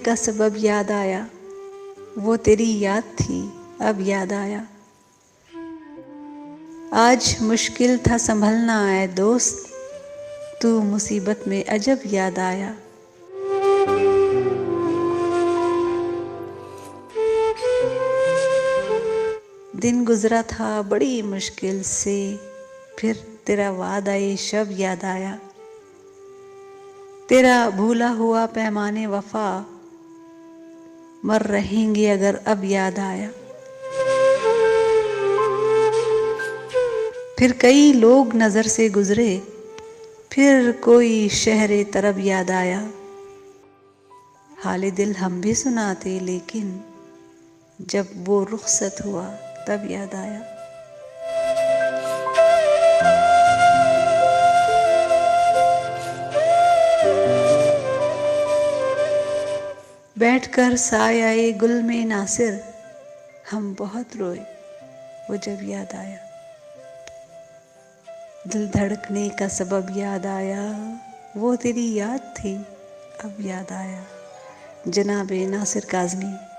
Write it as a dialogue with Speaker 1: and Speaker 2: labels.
Speaker 1: का सबब याद आया, वो तेरी याद थी अब याद आया। आज मुश्किल था संभलना है दोस्त, तू मुसीबत में अजब याद आया। दिन गुजरा था बड़ी मुश्किल से, फिर तेरा वादा-ए शब याद आया। तेरा भूला हुआ पैमाने वफा, मर रहेंगे अगर अब याद आया। फिर कई लोग नजर से गुजरे, फिर कोई शहरे तरब याद आया। हाले दिल हम भी सुनाते लेकिन जब वो रुखसत हुआ तब याद आया। बैठकर साया-ए गुल में नासिर, हम बहुत रोए वो जब याद आया। दिल धड़कने का सबब याद आया, वो तेरी याद थी अब याद आया। जनाब नासिर काज़मी।